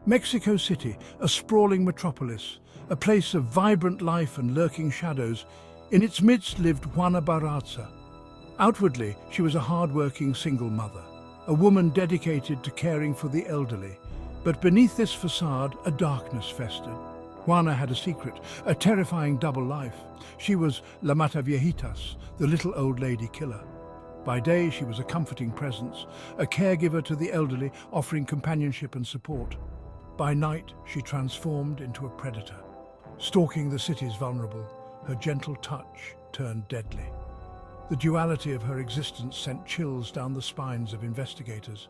Mexico City, a sprawling metropolis, a place of vibrant life and lurking shadows. In its midst lived Juana Barraza. Outwardly, she was a hard-working single mother, a woman dedicated to caring for the elderly. But beneath this facade, a darkness festered. Juana had a secret, a terrifying double life. She was La Mataviejitas, the little old lady killer. By day, she was a comforting presence, a caregiver to the elderly, offering companionship and support. By night, she transformed into a predator, stalking the city's vulnerable. Her gentle touch turned deadly. The duality of her existence sent chills down the spines of investigators.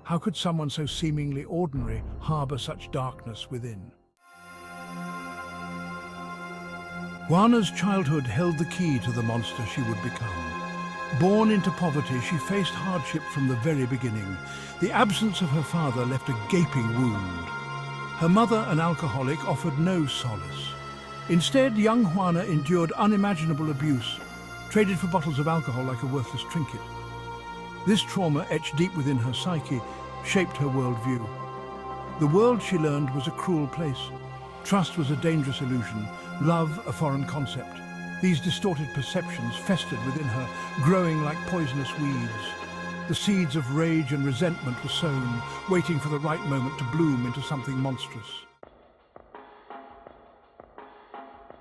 How could someone so seemingly ordinary harbor such darkness within? Juana's childhood held the key to the monster she would become. Born into poverty, she faced hardship from the very beginning. The absence of her father left a gaping wound. Her mother, an alcoholic, offered no solace. Instead, young Juana endured unimaginable abuse, traded for bottles of alcohol like a worthless trinket. This trauma, etched deep within her psyche, shaped her worldview. The world, she learned, was a cruel place. Trust was a dangerous illusion, love a foreign concept. These distorted perceptions festered within her, growing like poisonous weeds. The seeds of rage and resentment were sown, waiting for the right moment to bloom into something monstrous.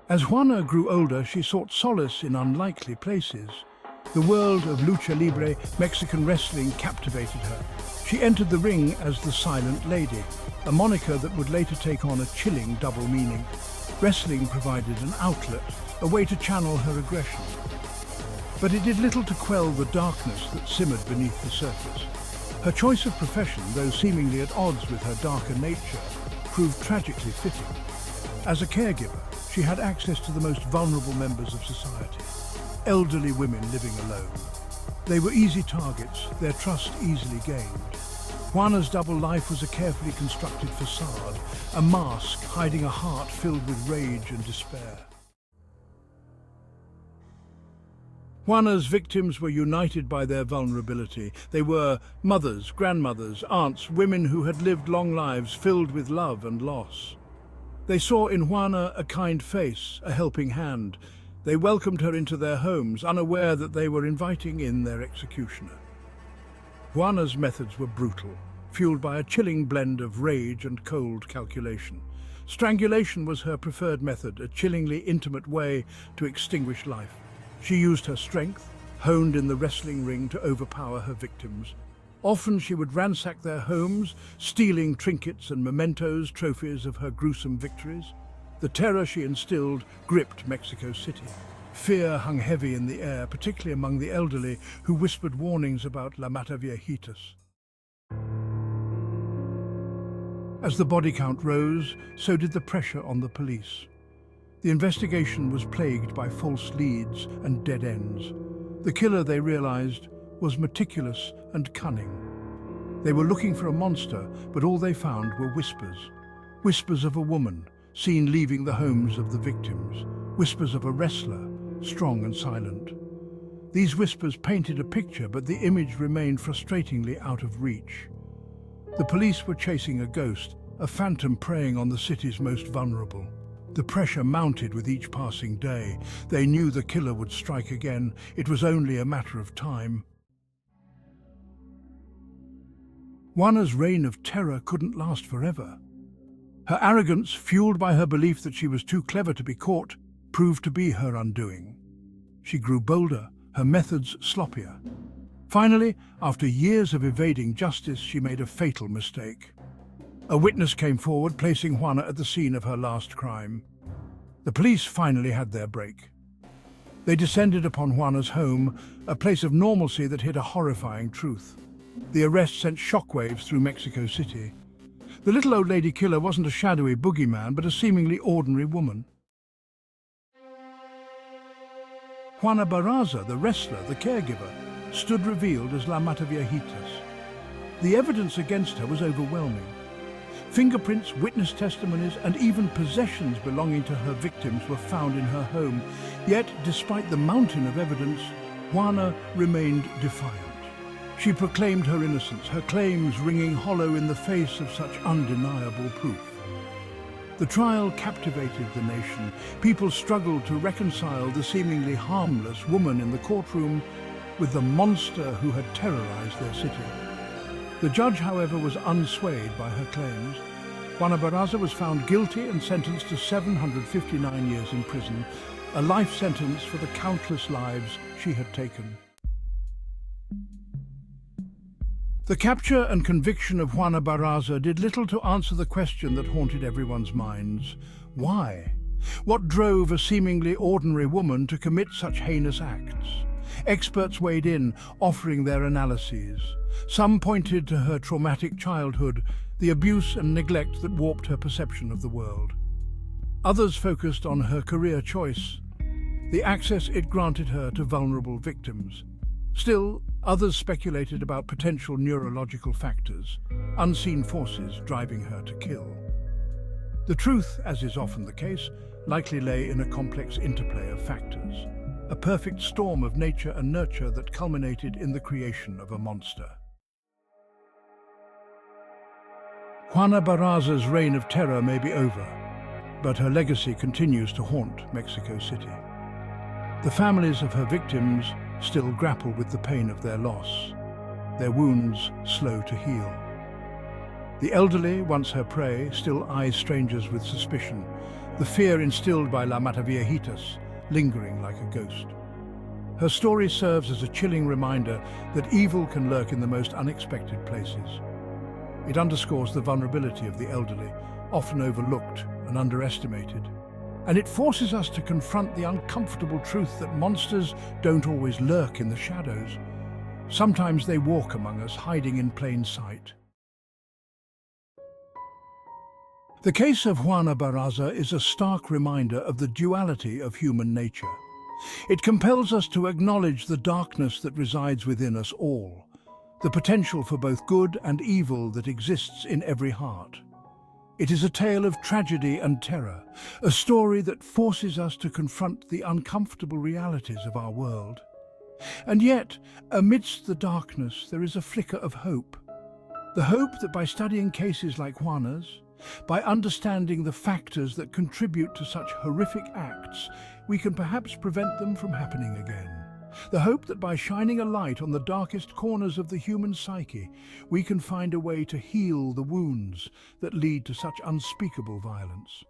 As Juana grew older, she sought solace in unlikely places. The world of Lucha Libre, Mexican wrestling, captivated her. She entered the ring as the Silent Lady, a moniker that would later take on a chilling double meaning. Wrestling provided an outlet, a way to channel her aggression. But it did little to quell the darkness that simmered beneath the surface. Her choice of profession, though seemingly at odds with her darker nature, proved tragically fitting. As a caregiver, she had access to the most vulnerable members of society, elderly women living alone. They were easy targets, their trust easily gained. Juana's double life was a carefully constructed facade, a mask hiding a heart filled with rage and despair. Juana's victims were united by their vulnerability. They were mothers, grandmothers, aunts, women who had lived long lives filled with love and loss. They saw in Juana a kind face, a helping hand. They welcomed her into their homes, unaware that they were inviting in their executioner. Juana's methods were brutal, fueled by a chilling blend of rage and cold calculation. Strangulation was her preferred method, a chillingly intimate way to extinguish life. She used her strength, honed in the wrestling ring, to overpower her victims. Often she would ransack their homes, stealing trinkets and mementos, trophies of her gruesome victories. The terror she instilled gripped Mexico City. Fear hung heavy in the air, particularly among the elderly, who whispered warnings about La Mataviejitas. As the body count rose, so did the pressure on the police. The investigation was plagued by false leads and dead ends. The killer, they realized, was meticulous and cunning. They were looking for a monster, but all they found were whispers. Whispers of a woman, seen leaving the homes of the victims. Whispers of a wrestler, strong and silent. These whispers painted a picture, but the image remained frustratingly out of reach. The police were chasing a ghost, a phantom preying on the city's most vulnerable. The pressure mounted with each passing day. They knew the killer would strike again. It was only a matter of time. Juana's reign of terror couldn't last forever. Her arrogance, fueled by her belief that she was too clever to be caught, proved to be her undoing. She grew bolder, her methods sloppier. Finally, after years of evading justice, she made a fatal mistake. A witness came forward, placing Juana at the scene of her last crime. The police finally had their break. They descended upon Juana's home, a place of normalcy that hid a horrifying truth. The arrest sent shockwaves through Mexico City. The little old lady killer wasn't a shadowy boogeyman, but a seemingly ordinary woman. Juana Barraza, the wrestler, the caregiver, stood revealed as La Mataviejitas. The evidence against her was overwhelming. Fingerprints, witness testimonies, and even possessions belonging to her victims were found in her home. Yet, despite the mountain of evidence, Juana remained defiant. She proclaimed her innocence, her claims ringing hollow in the face of such undeniable proof. The trial captivated the nation. People struggled to reconcile the seemingly harmless woman in the courtroom with the monster who had terrorized their city. The judge, however, was unswayed by her claims. Juana Barraza was found guilty and sentenced to 759 years in prison, a life sentence for the countless lives she had taken. The capture and conviction of Juana Barraza did little to answer the question that haunted everyone's minds. Why? What drove a seemingly ordinary woman to commit such heinous acts? Experts weighed in, offering their analyses. Some pointed to her traumatic childhood, the abuse and neglect that warped her perception of the world. Others focused on her career choice, the access it granted her to vulnerable victims. Still, others speculated about potential neurological factors, unseen forces driving her to kill. The truth, as is often the case, likely lay in a complex interplay of factors, a perfect storm of nature and nurture that culminated in the creation of a monster. Juana Barraza's reign of terror may be over, but her legacy continues to haunt Mexico City. The families of her victims still grapple with the pain of their loss, their wounds slow to heal. The elderly, once her prey, still eyes strangers with suspicion, the fear instilled by La Mataviejitas lingering like a ghost. Her story serves as a chilling reminder that evil can lurk in the most unexpected places. It underscores the vulnerability of the elderly, often overlooked and underestimated. And it forces us to confront the uncomfortable truth that monsters don't always lurk in the shadows. Sometimes they walk among us, hiding in plain sight. The case of Juana Barraza is a stark reminder of the duality of human nature. It compels us to acknowledge the darkness that resides within us all, the potential for both good and evil that exists in every heart. It is a tale of tragedy and terror, a story that forces us to confront the uncomfortable realities of our world. And yet, amidst the darkness, there is a flicker of hope. The hope that by studying cases like Juana's, by understanding the factors that contribute to such horrific acts, we can perhaps prevent them from happening again. The hope that by shining a light on the darkest corners of the human psyche, we can find a way to heal the wounds that lead to such unspeakable violence.